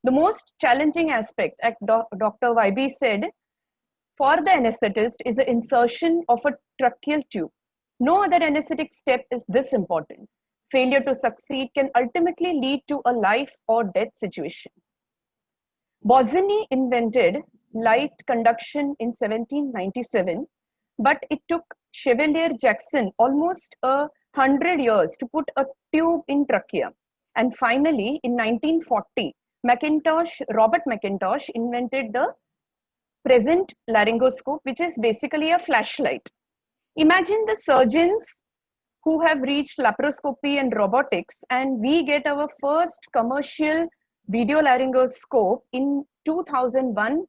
The most challenging aspect, as Dr. YB said, for the anesthetist is the insertion of a tracheal tube. No other anesthetic step is this important. Failure to succeed can ultimately lead to a life or death situation. Bozzini invented light conduction in 1797, but it took Chevalier Jackson almost 100 years to put a tube in trachea. And finally, in 1940, Robert McIntosh invented the present laryngoscope, which is basically a flashlight. Imagine the surgeons who have reached laparoscopy and robotics, and we get our first commercial video laryngoscope in 2001,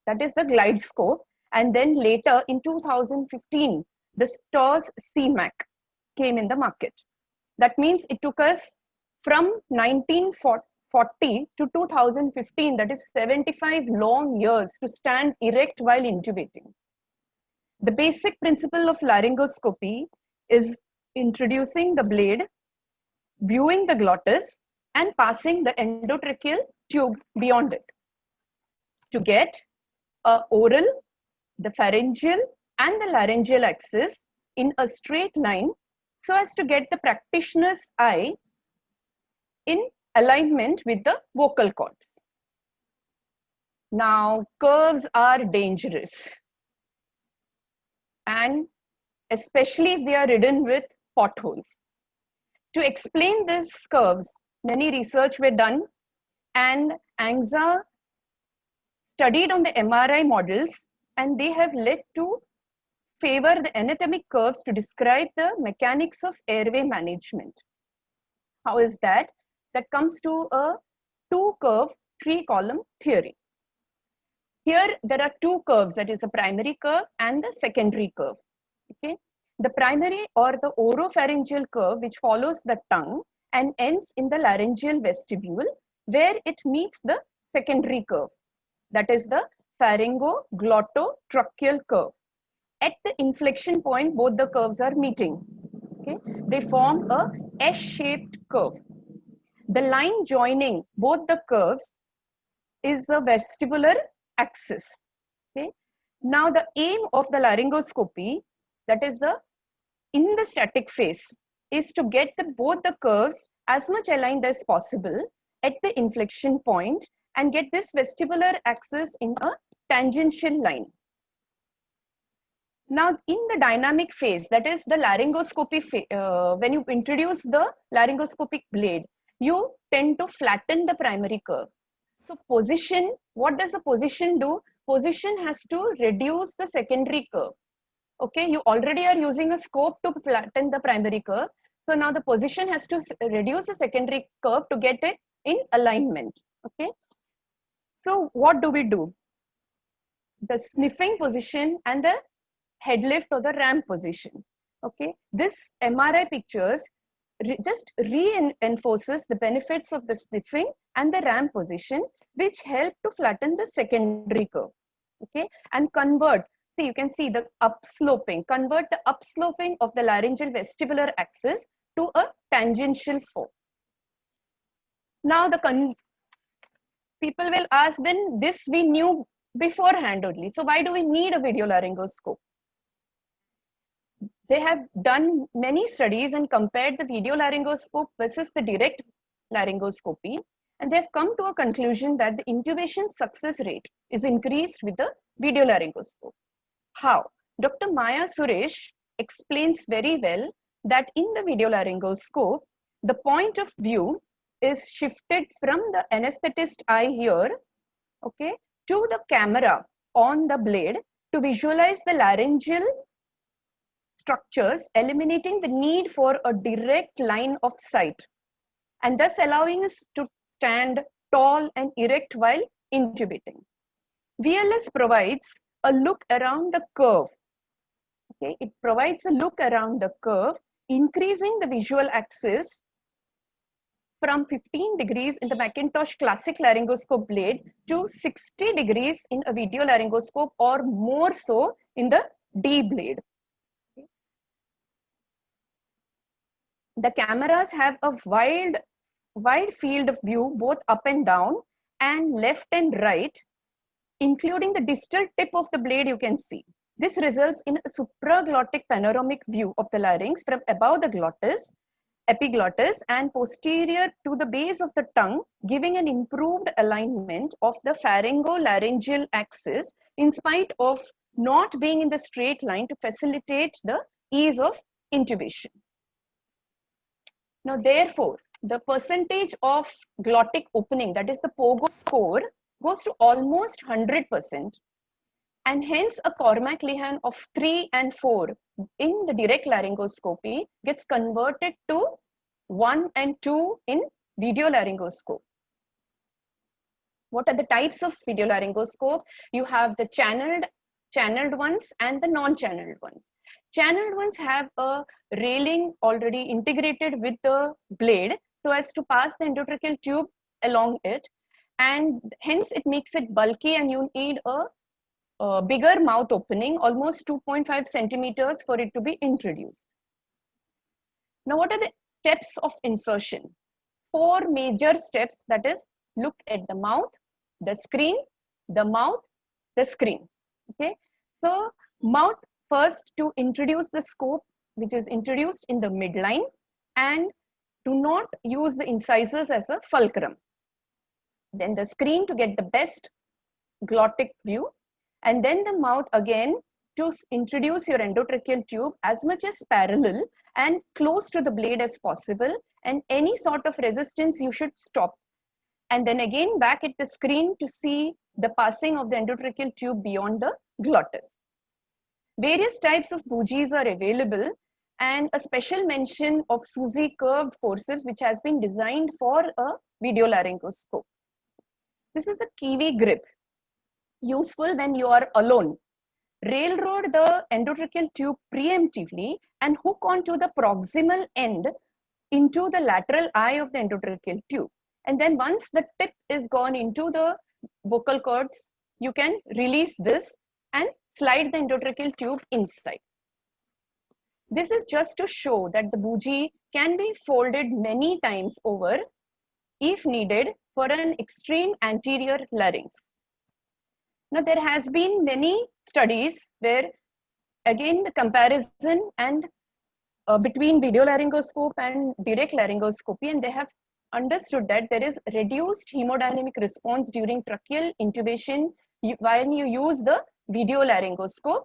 that is the GlideScope, and then later in 2015, the STORZ CMAC came in the market. That means it took us from 1940 to 2015, that is 75 long years to stand erect while intubating. The basic principle of laryngoscopy is introducing the blade, viewing the glottis, and passing the endotracheal tube beyond it to get a oral, the pharyngeal, and the laryngeal axis in a straight line so as to get the practitioner's eye in alignment with the vocal cords. Now, curves are dangerous, and especially if they are ridden with potholes. To explain these curves, many research were done, and ANGSA studied on the MRI models, and they have led to favor the anatomic curves to describe the mechanics of airway management. How is that? That comes to a two-curve, three-column theory. Here, there are two curves, that is the primary curve and the secondary curve. Okay? The primary or the oropharyngeal curve, which follows the tongue and ends in the laryngeal vestibule, where it meets the secondary curve, that is the pharyngo-glottotracheal curve. At the inflection point, both the curves are meeting. Okay? They form a S-shaped curve. The line joining both the curves is a vestibular axis. Okay? Now, the aim of the laryngoscopy, that is in the static phase, is to get both the curves as much aligned as possible at the inflection point and get this vestibular axis in a tangential line. Now, in the dynamic phase, that is the laryngoscopy, when you introduce the laryngoscopic blade, you tend to flatten the primary curve. So position, what does the position do? Position has to reduce the secondary curve. Okay, you already are using a scope to flatten the primary curve. So now the position has to reduce the secondary curve to get it in alignment. Okay, so what do we do? The sniffing position and the head lift or the ramp position. Okay, this MRI pictures just reinforces the benefits of the sniffing and the ramp position, which help to flatten the secondary curve. Okay, and convert, see, you can see the upsloping, convert the upsloping of the laryngeal vestibular axis to a tangential form. Now people will ask, then this we knew beforehand only, so why do we need a video laryngoscope? They have done many studies and compared the video laryngoscope versus the direct laryngoscopy, and they've come to a conclusion that the intubation success rate is increased with the video laryngoscope. How? Dr. Maya Suresh explains very well that in the video laryngoscope, the point of view is shifted from the anesthetist eye here, okay, to the camera on the blade to visualize the laryngeal structures, eliminating the need for a direct line of sight, and thus allowing us to stand tall and erect while intubating. VLS provides a look around the curve. Okay, it provides a look around the curve, increasing the visual axis from 15 degrees in the McIntosh classic laryngoscope blade to 60 degrees in a video laryngoscope, or more so in the D blade. The cameras have a wide field of view, both up and down, and left and right, including the distal tip of the blade, you can see. This results in a supraglottic panoramic view of the larynx from above the glottis, epiglottis, and posterior to the base of the tongue, giving an improved alignment of the pharyngolaryngeal axis in spite of not being in the straight line to facilitate the ease of intubation. Now, therefore, the percentage of glottic opening, that is the POGO score, goes to almost 100%. And hence a Cormack-Lihan of 3 and 4 in the direct laryngoscopy gets converted to 1 and 2 in video laryngoscope. What are the types of video laryngoscope? You have the channeled ones and the non-channeled ones. Channeled ones have a railing already integrated with the blade so as to pass the endotracheal tube along it, and hence it makes it bulky and you need a bigger mouth opening, almost 2.5 centimeters for it to be introduced. Now, what are the steps of insertion? 4 major steps, that is, look at the mouth, the screen, the mouth, the screen. Okay, so mouth first to introduce the scope, which is introduced in the midline, and do not use the incisors as a fulcrum. Then the screen to get the best glottic view, and then the mouth again to introduce your endotracheal tube as much as parallel and close to the blade as possible, and any sort of resistance you should stop. And then again back at the screen to see the passing of the endotracheal tube beyond the glottis. Various types of bougies are available, and a special mention of Suzy curved forceps, which has been designed for a video laryngoscope. This is a kiwi grip, useful when you are alone. Railroad the endotracheal tube preemptively and hook onto the proximal end into the lateral eye of the endotracheal tube. And then once the tip is gone into the vocal cords, you can release this and slide the endotracheal tube inside. This is just to show that the bougie can be folded many times over if needed for an extreme anterior larynx. Now, there has been many studies where, again, the comparison and between video laryngoscope and direct laryngoscopy, and they have understood that there is reduced hemodynamic response during tracheal intubation when you use the video laryngoscope.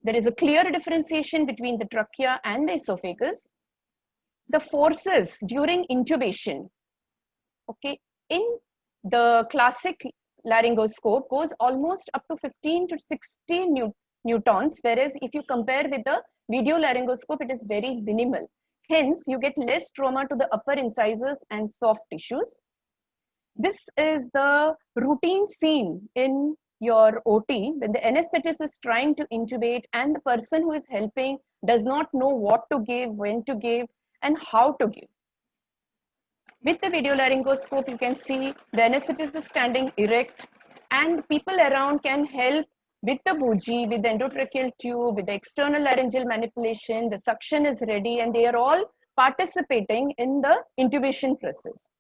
There is a clear differentiation between the trachea and the esophagus. The forces during intubation, okay, in the classic laryngoscope goes almost up to 15 to 16 newtons, whereas if you compare with the video laryngoscope, it is very minimal. Hence, you get less trauma to the upper incisors and soft tissues. This is the routine scene in your OT when the anesthetist is trying to intubate and the person who is helping does not know what to give, when to give, and how to give. With the video laryngoscope, you can see the anesthetist is standing erect and people around can help with the bougie, with the endotracheal tube, with the external laryngeal manipulation. The suction is ready and they are all participating in the intubation process.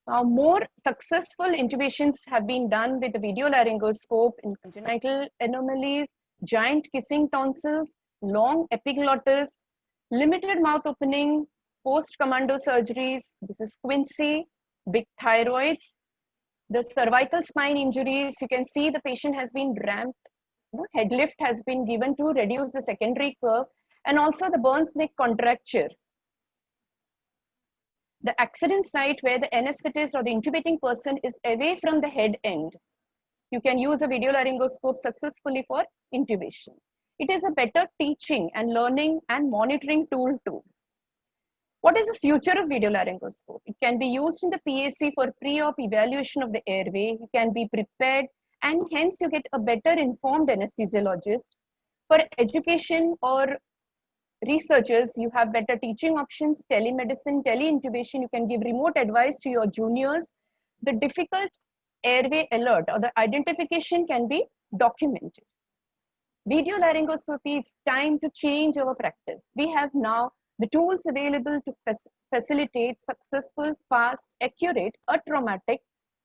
Now, more successful intubations have been done with the video laryngoscope in congenital anomalies, giant kissing tonsils, long epiglottis, limited mouth opening, post-commando surgeries. This is quinsy, big thyroids, the cervical spine injuries. You can see the patient has been ramped, head lift has been given to reduce the secondary curve, and also the Burns neck contracture. The accident site where the anesthetist or the intubating person is away from the head end. You can use a video laryngoscope successfully for intubation. It is a better teaching and learning and monitoring tool too. What is the future of video laryngoscope? It can be used in the PAC for pre-op evaluation of the airway. You can be prepared and hence you get a better informed anesthesiologist. For education or researchers, you have better teaching options, telemedicine, tele-intubation. You can give remote advice to your juniors. The difficult airway alert or the identification can be documented. Video laryngoscopy, it's time to change our practice. We have now The tools available to facilitate successful, fast, accurate, atraumatic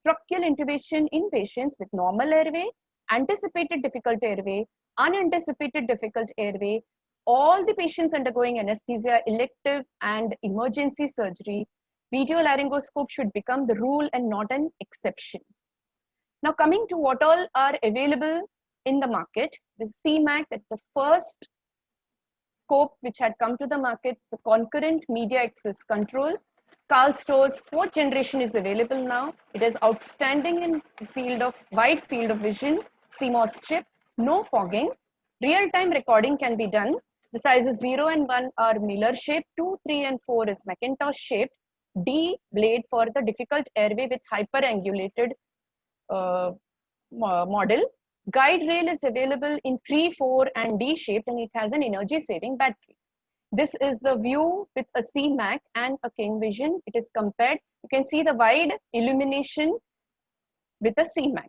tracheal intubation in patients with normal airway, anticipated difficult airway, unanticipated difficult airway, all the patients undergoing anesthesia, elective and emergency surgery, video laryngoscope should become the rule and not an exception. Now coming to what all are available in the market, the CMAC, that's the first scope which had come to the market, the concurrent media access control. Karl Storz fourth generation is available now. It is outstanding in wide field of vision, CMOS chip, no fogging. Real-time recording can be done. The sizes 0 and 1 are Miller shaped, 2, 3 and 4 is Macintosh shaped. D blade for the difficult airway with hyperangulated model. Guide rail is available in 3, 4 and D shaped, and it has an energy saving battery. This is the view with a CMAC and a Kingvision. It is compared. You can see the wide illumination with a CMAC.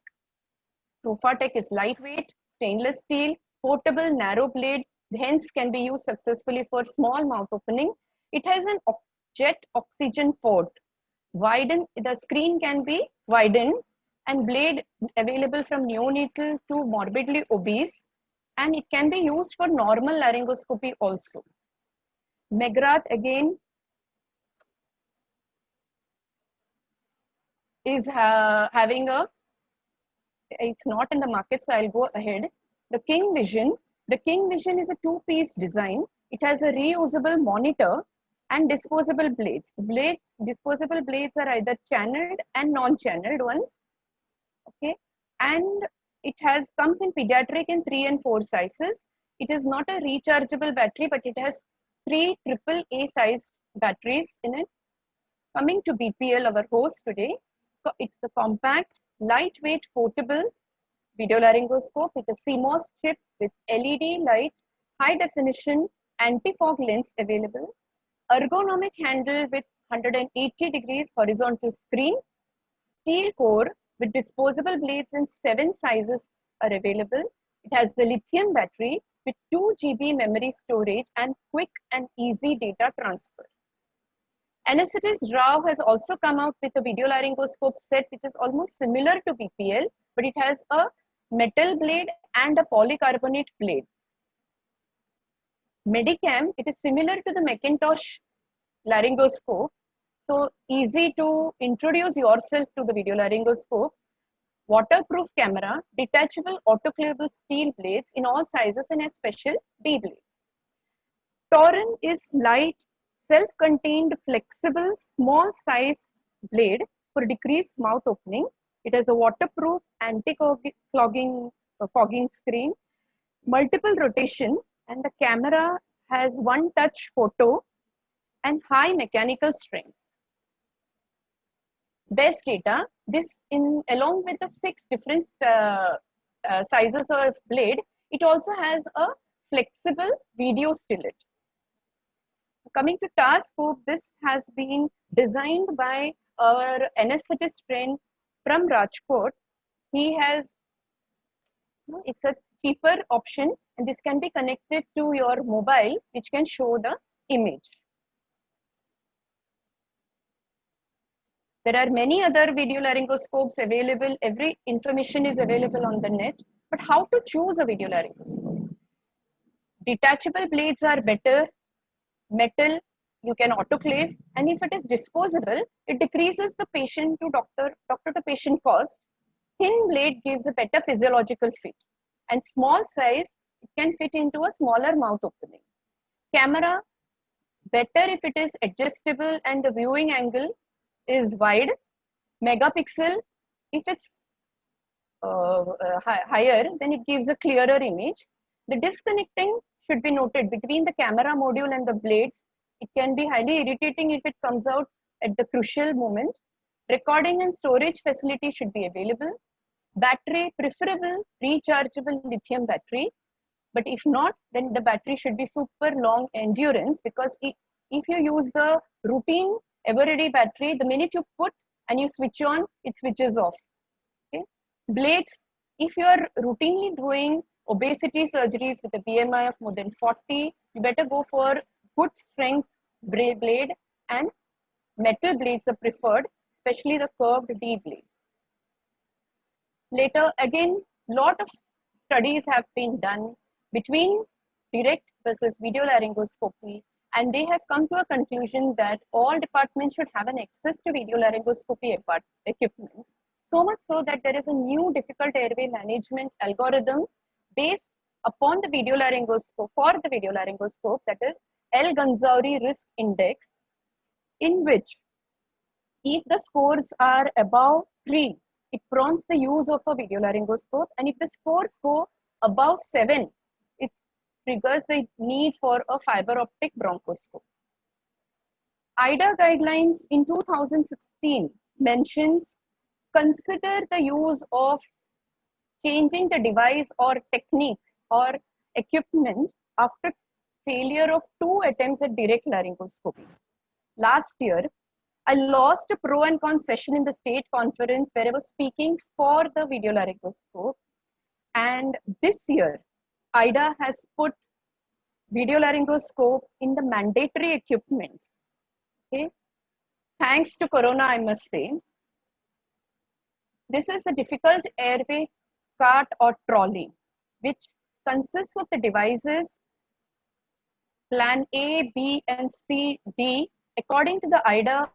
Trufatech is lightweight, stainless steel, portable, narrow blade, hence can be used successfully for small mouth opening. It has an jet oxygen port. The screen can be widened, and blade available from neonatal to morbidly obese, and it can be used for normal laryngoscopy also. Megrath again is having it's not in the market, so I'll go ahead. The Kingvision is a two-piece design. It has a reusable monitor and disposable blades. Disposable blades are either channeled and non-channeled ones. Okay, and it comes in pediatric in 3 and 4 sizes. It is not a rechargeable battery, but it has 3 AAA sized batteries in it. Coming to BPL, our host today, it's the compact, lightweight, portable video laryngoscope with a CMOS chip with LED light, high definition, anti-fog lens available, ergonomic handle with 180 degrees horizontal screen, steel core with disposable blades in 7 sizes are available. It has the lithium battery with 2 GB memory storage and quick and easy data transfer. Anesthetist Rao has also come out with a video laryngoscope set which is almost similar to BPL, but it has a metal blade and a polycarbonate blade. Medicam, it is similar to the Macintosh laryngoscope, so easy to introduce yourself to the video laryngoscope. Waterproof camera, detachable autoclavable steel blades in all sizes and a special D blade. Torin is light, self-contained, flexible, small size blade for decreased mouth opening. It has a waterproof, anti-fogging screen, multiple rotation, and the camera has one-touch photo and high mechanical strength. Best data, this along with the 6 different sizes of blade, it also has a flexible video stillet. Coming to TAR scope, this has been designed by our anesthetist friend from Rajkot. He has, it's a cheaper option, and this can be connected to your mobile, which can show the image. There are many other video laryngoscopes available. Every information is available on the net. But how to choose a video laryngoscope? Detachable blades are better. Metal, you can autoclave. And if it is disposable, it decreases the patient to doctor to patient cost. Thin blade gives a better physiological fit. And small size, it can fit into a smaller mouth opening. Camera, better if it is adjustable and the viewing angle is wide. Megapixel, if it's higher, then it gives a clearer image. The disconnecting should be noted between the camera module and the blades. It can be highly irritating if it comes out at the crucial moment. Recording and storage facility should be available. Battery, preferable rechargeable lithium battery. But if not, then the battery should be super long endurance, because if you use the routine everyday battery, the minute you put and you switch on, it switches off. Okay. Blades, if you are routinely doing obesity surgeries with a BMI of more than 40, you better go for good strength blade and metal blades are preferred, especially the curved D blades. Later, again, lot of studies have been done between direct versus video laryngoscopy, and they have come to a conclusion that all departments should have an access to video laryngoscopy equipments, so much so that there is a new difficult airway management algorithm based upon the video laryngoscope, for the video laryngoscope, that is El-Ganzouri risk index, in which if the scores are above 3, it prompts the use of a video laryngoscope, and if the scores go above 7, it triggers the need for a fiber optic bronchoscope. IDA guidelines in 2016 mentions consider the use of changing the device or technique or equipment after failure of 2 attempts at direct laryngoscopy. Last year, I lost a pro and con session in the state conference where I was speaking for the video laryngoscope. And this year, IDA has put video laryngoscope in the mandatory equipments. Okay? Thanks to Corona, I must say. This is the difficult airway cart or trolley, which consists of the devices plan A, B, and C, D, according to the IDA